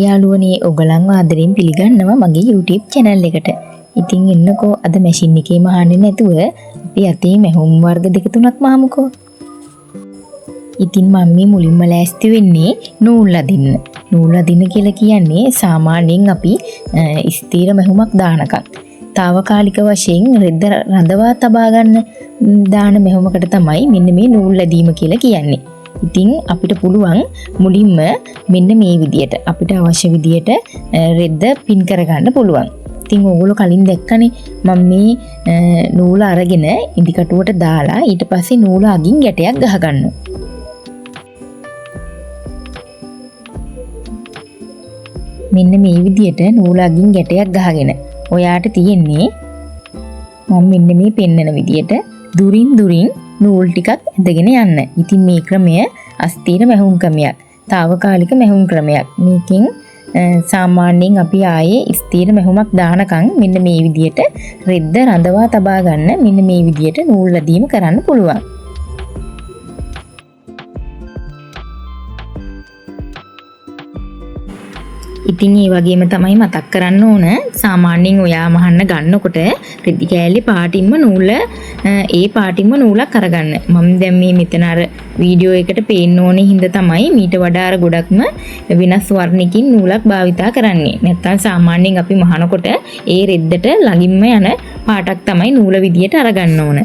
හයි යාළුවනේ ඔයගලන්ව ආදරෙන් පිළිගන්නවා මගේ YouTube channel එකට. ඉතින් එන්නකෝ අද මැෂින් එකේ මහන්නේ නැතුව අපි අතේ මැහුම් වර්ග දෙක තුනක් මහමුකෝ. ඉතින් මම මේ මුලින්ම ලෑස්ති වෙන්නේ නූල් අදින්න. නූල් අදින්න කියලා කියන්නේ සාමාන්‍යයෙන් අපි ස්ථිර මැහුමක් දානකම්. తాවකාලික වශයෙන් රෙද්ද රඳවා තබා ගන්න දාන මැහුමකට තමයි මෙන්න මේ නූල් ඇදීම කියලා කියන්නේ. ඉතින් අපිට පුළුවන් මුලින්ම මෙන්න මේ විදියට අපිට අවශ්‍ය විදියට රෙද්ද පින් කරගන්න පුළුවන්. ඉතින් ඕගොල්ලෝ කලින් දැක්කනේ මම මේ නූල අරගෙන ඉදි කටුවට දාලා ඊට පස්සේ නූල අගින් ගැටයක් ගහගන්නවා. මෙන්න මේ විදියට නූල අගින් ගැටයක් ගහගෙන ඔයාට තියෙන්නේ මම මෙන්න මේ පෙන්නන විදියට දුරින් නූල් ටිකක් ඇදගෙන යන්න. ඉතින් මේ ක්‍රමය අස්ථිර මැහුම් ක්‍රමයක්. తాවකාලික මැහුම් ක්‍රමයක්. මේකෙන් සාමාන්‍යයෙන් අපි ආයේ ස්ථිර මැහුමක් දානකම් මෙන්න මේ විදියට රෙද්ද රඳවා තබා ගන්න මෙන්න මේ විදියට නූල් අදීම කරන්න පුළුවන්. ඉතින් ඒ වගේම තමයි මතක් කරන්න ඕන සාමාන්‍යයෙන් ඔයා මහන්න ගන්නකොට රෙදි කෑල්ලේ පාටින්ම නූල ඒ පාටින්ම නූලක් අරගන්න. මම දැන් මේ මෙතන අර වීඩියෝ එකට පේන්න ඕනේ හින්දා තමයි මීට වඩා අර ගොඩක්ම වෙනස් වර්ණකින් නූලක් භාවිතා කරන්නේ. නැත්තම් සාමාන්‍යයෙන් අපි මහනකොට ඒ රෙද්දට ළඟින්ම යන පාටක් තමයි නූල විදියට අරගන්න ඕන.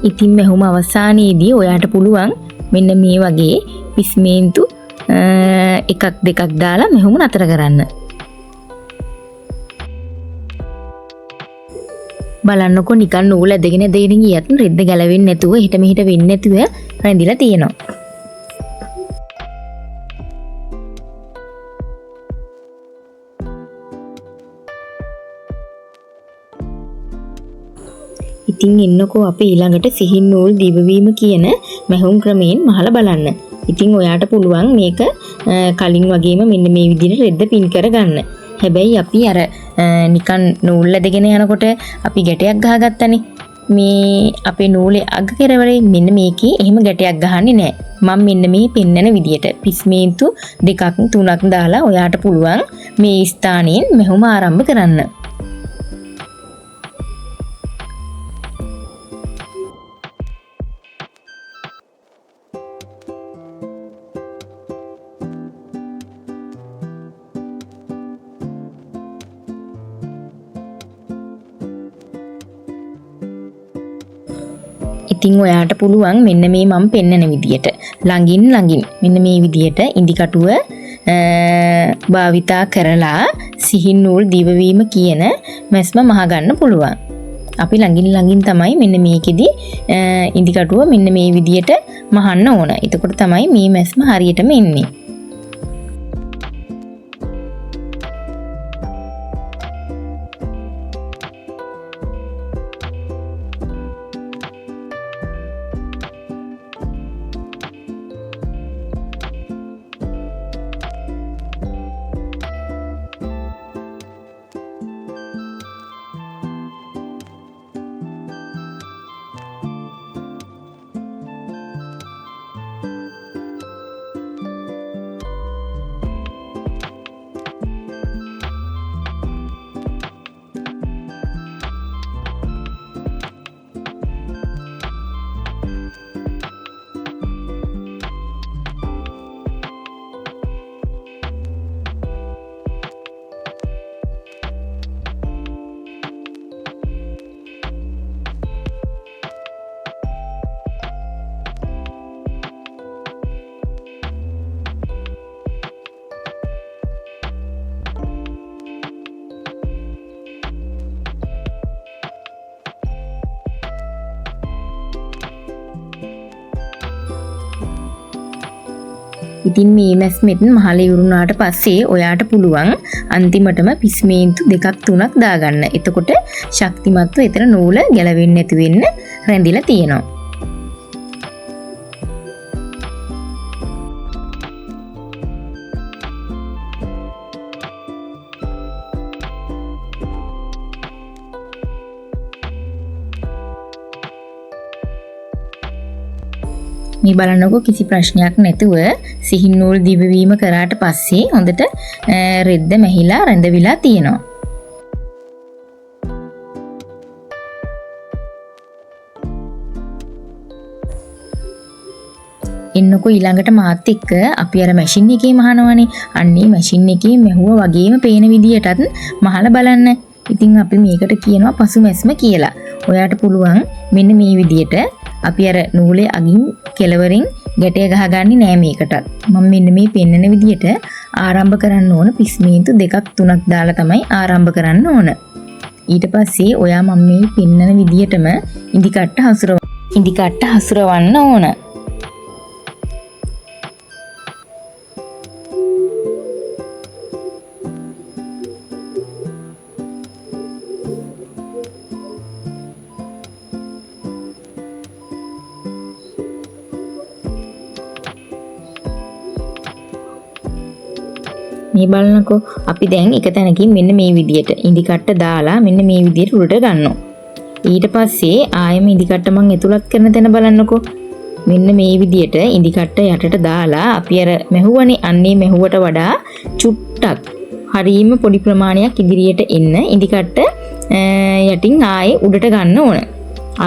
ඉතින් මැහුම අවසානයේදී ඔයාට පුළුවන් මෙන්න මේ වගේ පිස්මේන්තු එකක් දෙකක් දාලා මැහුම නතර කරන්න. බලන්නකො නිකන් නූල ඇදගෙන ගියත් රෙද්ද ගැලවෙන්නේ නැතුව හිට මෙහිට වෙන්නේ නැතුව රැඳිලා තියෙනවා. ඉතින් එන්නකෝ අපි ඊළඟට සිහින් නූල් දිවවීම කියන මැහුම් ක්‍රමයෙන් මහලා බලන්න. ඉතින් ඔයාට පුළුවන් මේක කලින් වගේම මෙන්න මේ විදිහට රෙද්ද පින් කරගන්න. හැබැයි අපි අර නිකන් නූල් ඇදගෙන යනකොට අපි ගැටයක් ගහගත්තනේ. මේ අපේ නූලේ අග කෙරවරේ මෙන්න මේකේ එහෙම ගැටයක් ගහන්නේ නැහැ. මම මෙන්න මේ පෙන්නන විදිහට පිස්මේන්තු දෙකක් තුනක් දාලා ඔයාට පුළුවන් මේ ස්ථානයෙන් මැහුම ආරම්භ කරන්න. ඉතින් ඔයාට පුළුවන් මෙන්න මේ මම පෙන්නන විදියට ළඟින් මෙන්න මේ විදියට ඉදි කටුව භාවිතා කරලා සිහින් නූල් දිවවීම කියන මැස්ම මහ ගන්න පුළුවන්. අපි ළඟින් තමයි මෙන්න මේකෙදි ඉදි කටුව මෙන්න මේ විදියට මහන්න ඕන. එතකොට තමයි මේ මැස්ම හරියටම එන්නේ. ඉතින් මේ මැස්මෙත් මහල ඉවරුණාට පස්සේ ඔයාට පුළුවන් අන්තිමටම පිස්මේන්තු දෙකක් තුනක් දාගන්න. එතකොට ශක්තිමත්ව එතන නූල ගැලවෙන්නේ නැති වෙන්න රැඳිලා තියෙනවා. මේ බලන්නකො කිසි ප්‍රශ්නයක් නැතුව සිහින් නූල් දිවවීම කරාට පස්සේ හොඳට රෙද්ද මැහිලා රැඳවිලා තියෙනවා. එන්නකො ඊළඟට මාත් එක්ක අපි අර මැෂින් එකේ මහනවනේ. අන්නේ මැෂින් එකේ මැහුවා වගේම පේන විදියටත් මහලා බලන්න. ඉතින් අපි මේකට කියනවා පසු මැස්ම කියලා. ඔයාට පුළුවන් මෙන්න මේ විදියට අපි අර නූලේ අගින් කෙලවරින් ගැටය ගහගන්නේ නෑ මේකටත්. මම මෙන්න මේ පෙන්නන විදියට ආරම්භ කරන්න ඕන පිස්මේන්තු 2ක් 3ක් දාලා තමයි ආරම්භ කරන්න ඕන. ඊට පස්සේ ඔයා මම මේ පෙන්නන විදියටම ඉදි කට්ට හසුරවන්න ඕන. මේ බලන්නකෝ අපි දැන් එක තැනකින් මෙන්න මේ විදියට ඉදි කට්ට දාලා මෙන්න මේ විදියට උඩට ගන්නවා. ඊට පස්සේ ආයෙම ඉදි කට්ට මං ඇතුළත් කරන තැන බලන්නකෝ. මෙන්න මේ විදියට ඉදි කට්ට යටට දාලා අපි අර මැහුවනේ අන්නේ මැහුවට වඩා චුට්ටක් හරියම පොඩි ප්‍රමාණයක් ඉදිරියට එන්න ඉදි කට්ට යටින් ආයෙ උඩට ගන්න ඕන.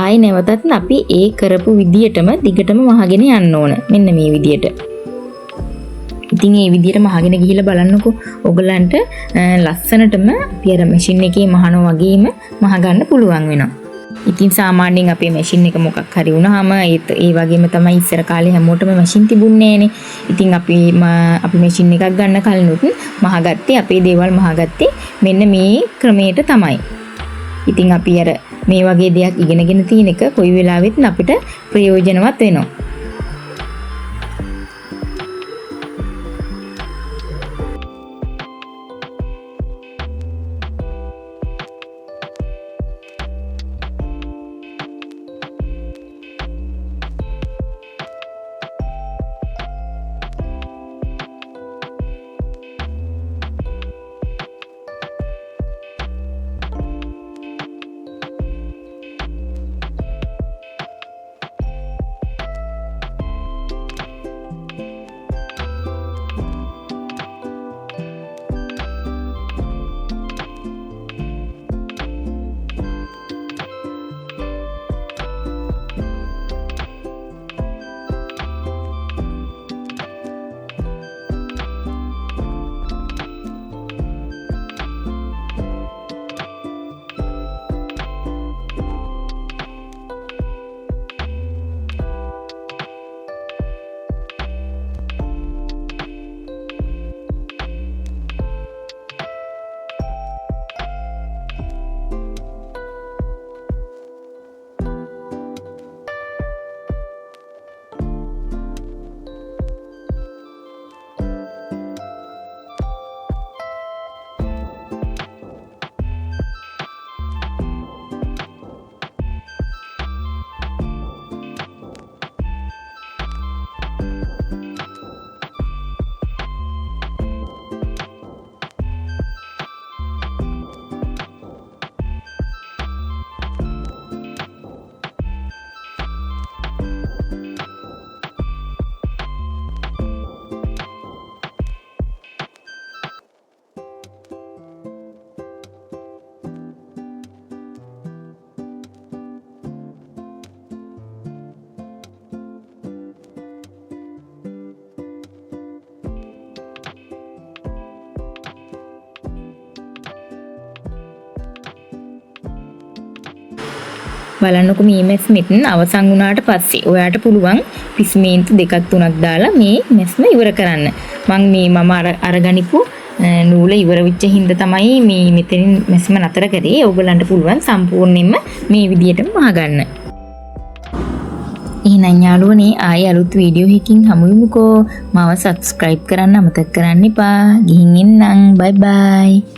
ආයෙ නැවතත් අපි ඒ කරපු විදියටම දිගටම වහගෙන යන්න ඕන. මෙන්න මේ විදියට. ඉතින් මේ විදියට මහගෙන ගිහිල්ලා බලන්නකෝ ඔයගලන්ට ලස්සනටම අපි අර මැෂින් එකේ මහනවා වගේම මහ ගන්න පුළුවන් වෙනවා. ඉතින් සාමාන්‍යයෙන් අපේ මැෂින් එක මොකක් හරි වුණාම ඒ වගේම තමයි ඉස්සර කාලේ හැමෝටම මැෂින් තිබුණේ නෑනේ. ඉතින් අපි මැෂින් එකක් ගන්න කලිනුත් මහගත්තේ අපේ දේවල් මහගත්තේ මෙන්න මේ ක්‍රමයට තමයි. ඉතින් අපි අර මේ වගේ දෙයක් ඉගෙනගෙන තියෙන එක කොයි වෙලාවෙත් අපිට ප්‍රයෝජනවත් වෙනවා. බලන්නකො මේ මැස්මෙන් අවසන් වුණාට පස්සේ ඔයාට පුළුවන් පිස්මේන්තු 2ක් 3ක් දාලා මේ මැස්ම ඉවර කරන්න. මම අරගනිපු නූල ඉවර වෙච්ච හින්දා තමයි මේ මෙතනින් මැස්ම නතර කරේ. ඕගලන්ට පුළුවන් සම්පූර්ණයෙන්ම මේ විදියටම වහගන්න. එහෙනම් යාළුවනේ ආයෙ අලුත් වීඩියෝ එකකින් හමු වෙමුකෝ. මාව subscribe කරන්න අමතක කරන්න එපා. ගිහින් එන්නම්. bye bye.